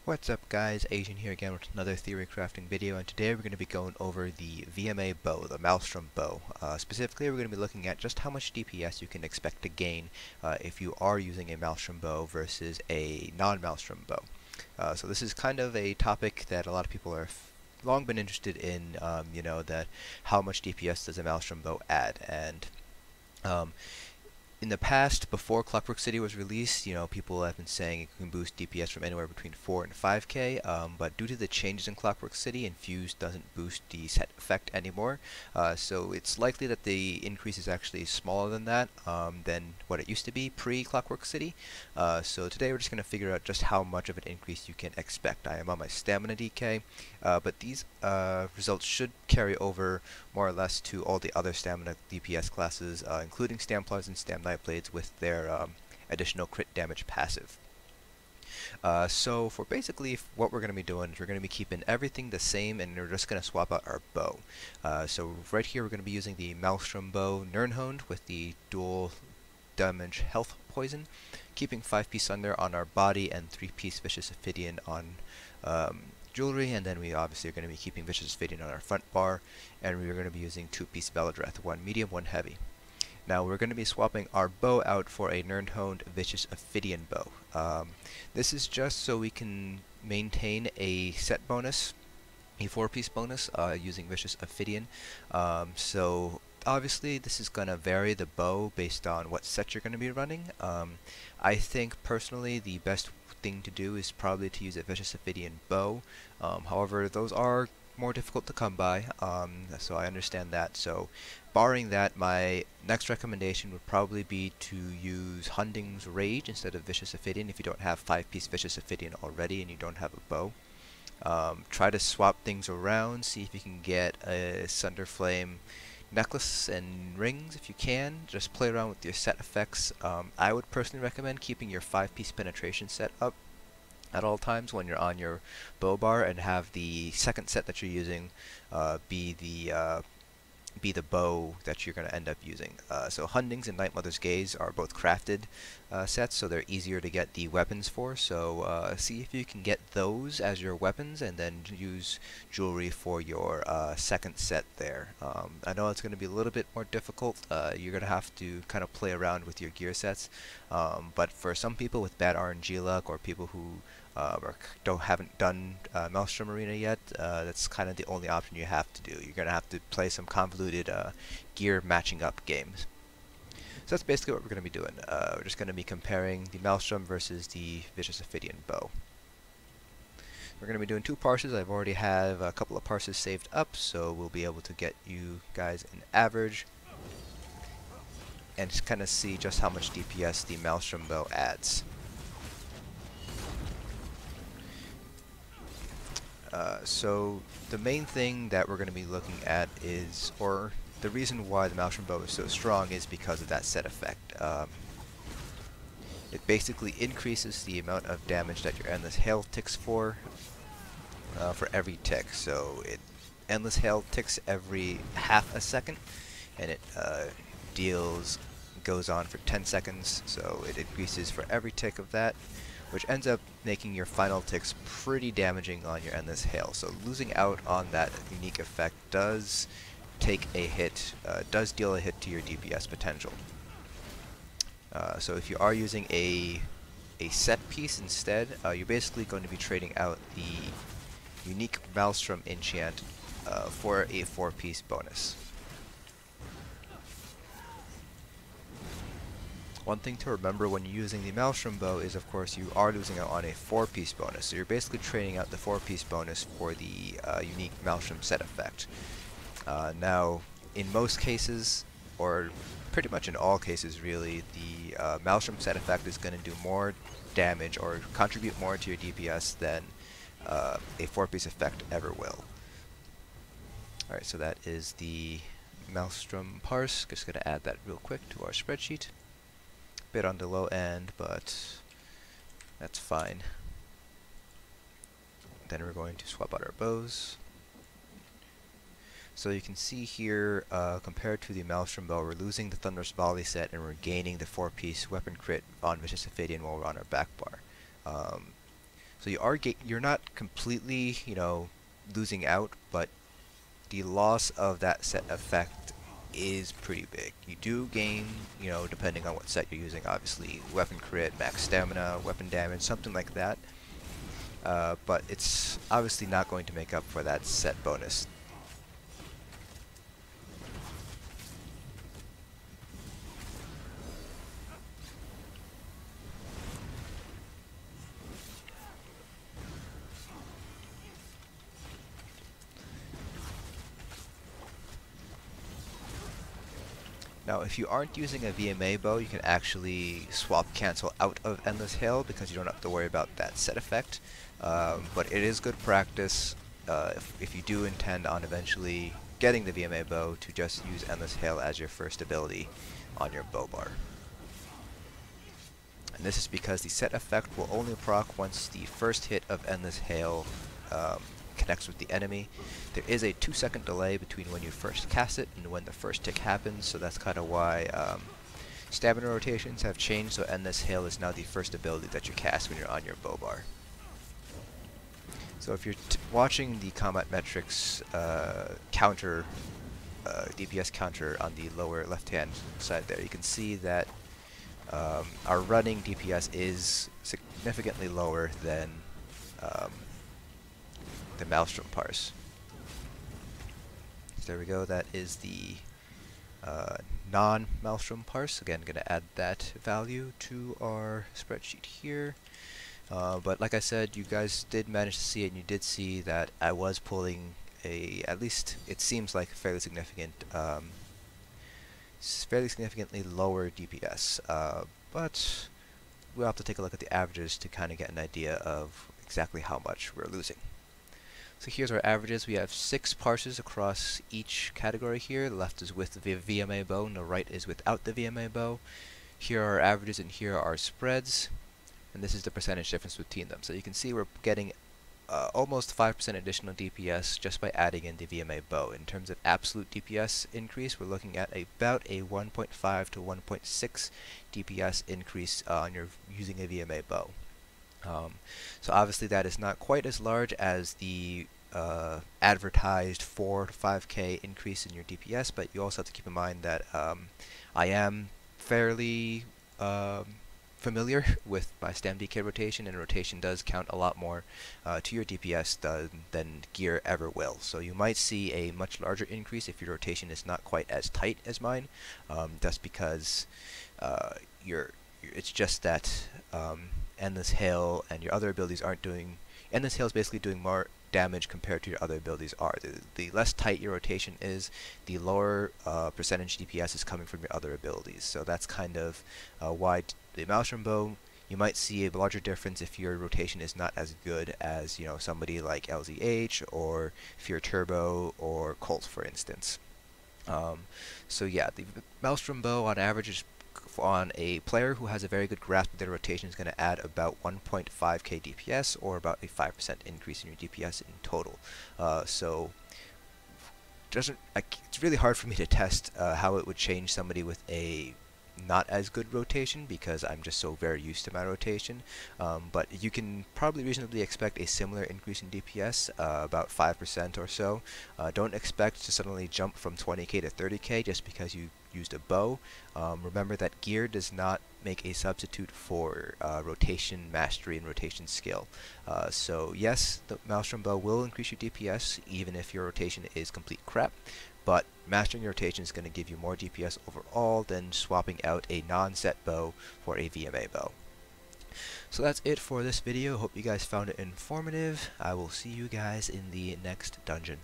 What's up guys, Asian here again with another theory crafting video, and today we're going to be going over the vMA bow, the Maelstrom bow. Specifically we're going to be looking at just how much DPS you can expect to gain if you are using a Maelstrom bow versus a non-Maelstrom bow. So this is kind of a topic that a lot of people are long been interested in, that how much DPS does a Maelstrom bow add, and in the past, before Clockwork City was released, people have been saying it can boost DPS from anywhere between 4 and 5k, but due to the changes in Clockwork City, Infuse doesn't boost the set effect anymore, so it's likely that the increase is actually smaller than what it used to be pre-Clockwork City. So today we're just going to figure out just how much of an increase you can expect. I am on my Stamina DK, but these results should carry over more or less to all the other Stamina DPS classes, including Stamplars and Stam Nightblades with their additional crit damage passive. So for basically what we're going to be doing is we're going to be keeping everything the same, and we're just going to swap out our bow. So right here we're going to be using the Maelstrom bow Nirnhoned with the dual damage health poison, keeping 5-piece Thunder on our body and 3-piece Vicious Ophidian on jewelry, and then we obviously are going to be keeping Vicious Ophidian on our front bar, and we're going to be using 2-piece Veladreth, 1 medium, 1 heavy. Now we're going to be swapping our bow out for a Nirnhoned Vicious Ophidian bow. This is just so we can maintain a set bonus, a 4-piece bonus, using Vicious Ophidian. So obviously this is going to vary the bow based on what set you're going to be running. I think personally the best thing to do is probably to use a Vicious Ophidian bow. However, those are more difficult to come by, so I understand that. So barring that, my next recommendation would probably be to use Hunding's Rage instead of Vicious Ophidian if you don't have 5-piece Vicious Ophidian already and you don't have a bow. Try to swap things around, see if you can get a Sunderflame necklace and rings if you can. Just play around with your set effects. I would personally recommend keeping your 5-piece penetration set up at all times when you're on your bow bar, and have the second set that you're using be the bow that you're going to end up using. So Hunding's and Night Mother's Gaze are both crafted sets, so they're easier to get the weapons for. So see if you can get those as your weapons, and then use jewelry for your second set there. I know it's going to be a little bit more difficult. You're going to have to kind of play around with your gear sets, but for some people with bad RNG luck, or people who haven't done Maelstrom Arena yet, that's kind of the only option you have to do. You're going to have to play some convoluted gear matching up games. So that's basically what we're going to be doing. We're just going to be comparing the Maelstrom versus the Vicious Ophidian bow. We're going to be doing 2 parses. I've already have a couple of parses saved up, so we'll be able to get you guys an average and just kind of see just how much DPS the Maelstrom bow adds. So the main thing that we're going to be looking at is, or the reason why the Maelstrom bow is so strong, is because of that set effect. It basically increases the amount of damage that your Endless Hail ticks for every tick. So Endless Hail ticks every half a second, and it goes on for 10 seconds, so it increases for every tick of that, which ends up making your final ticks pretty damaging on your Endless Hail. So losing out on that unique effect does take a hit, does deal a hit to your DPS potential. So if you are using a set piece instead, you're basically going to be trading out the unique Maelstrom enchant for a 4-piece bonus. One thing to remember when you're using the Maelstrom bow is, of course, you are losing out on a 4-piece bonus. So you're basically trading out the 4-piece bonus for the unique Maelstrom set effect. Now, in most cases, or pretty much in all cases really, the Maelstrom set effect is going to do more damage or contribute more to your DPS than a 4-piece effect ever will. Alright, so that is the Maelstrom parse. Just going to add that real quick to our spreadsheet. Bit on the low end, but that's fine. Then we're going to swap out our bows. So you can see here, compared to the Maelstrom bow, we're losing the Thunderous Volley set, and we're gaining the 4-piece weapon crit on Vicious Ophidian while we're on our back bar. So you're not completely, losing out, but the loss of that set effect is pretty big. You do gain, depending on what set you're using, obviously, weapon crit, max stamina, weapon damage, something like that. But it's obviously not going to make up for that set bonus. Now, if you aren't using a VMA bow, you can actually swap cancel out of Endless Hail because you don't have to worry about that set effect. But it is good practice if you do intend on eventually getting the VMA bow to just use Endless Hail as your first ability on your bow bar. And this is because the set effect will only proc once the first hit of Endless Hail connects with the enemy. There is a 2-second delay between when you first cast it and when the first tick happens, so that's kind of why stamina rotations have changed, so Endless Hail is now the first ability that you cast when you're on your bow bar. So if you're watching the combat metrics counter, DPS counter on the lower left hand side there, you can see that our running DPS is significantly lower than the Maelstrom parse. So there we go, that is the non-Maelstrom parse. Again, going to add that value to our spreadsheet here. But like I said, you guys did manage to see it, and you did see that I was pulling at least it seems like fairly significantly lower DPS. But we'll have to take a look at the averages to kind of get an idea of exactly how much we're losing. So here's our averages. We have 6 parses across each category here. The left is with the VMA bow, and the right is without the VMA bow. Here are our averages, and here are our spreads. And this is the percentage difference between them. So you can see we're getting almost 5% additional DPS just by adding in the VMA bow. In terms of absolute DPS increase, we're looking at about a 1.5 to 1.6 DPS increase on your using a VMA bow. So obviously that is not quite as large as the advertised 4 to 5k increase in your DPS, but you also have to keep in mind that I am fairly familiar with my stam DK rotation, and rotation does count a lot more to your DPS than gear ever will. So you might see a much larger increase if your rotation is not quite as tight as mine, just because it's just that Endless Hail and your other abilities aren't doing... Endless Hail is basically doing more damage compared to your other abilities are. The less tight your rotation is, the lower percentage DPS is coming from your other abilities. So that's kind of why the Maelstrom bow, you might see a larger difference if your rotation is not as good as, somebody like LZH or Fear Turbo or Colt, for instance. So yeah, the Maelstrom bow on average is on a player who has a very good grasp of their rotation is going to add about 1.5k DPS, or about a 5% increase in your DPS in total. So it's really hard for me to test how it would change somebody with a not as good rotation, because I'm just so very used to my rotation. But you can probably reasonably expect a similar increase in DPS, about 5% or so. Don't expect to suddenly jump from 20k to 30k just because you used a bow. Remember that gear does not make a substitute for rotation mastery and rotation skill. So yes, the Maelstrom bow will increase your DPS even if your rotation is complete crap, but mastering your rotation is going to give you more DPS overall than swapping out a non-set bow for a VMA bow. So that's it for this video. Hope you guys found it informative. I will see you guys in the next dungeon.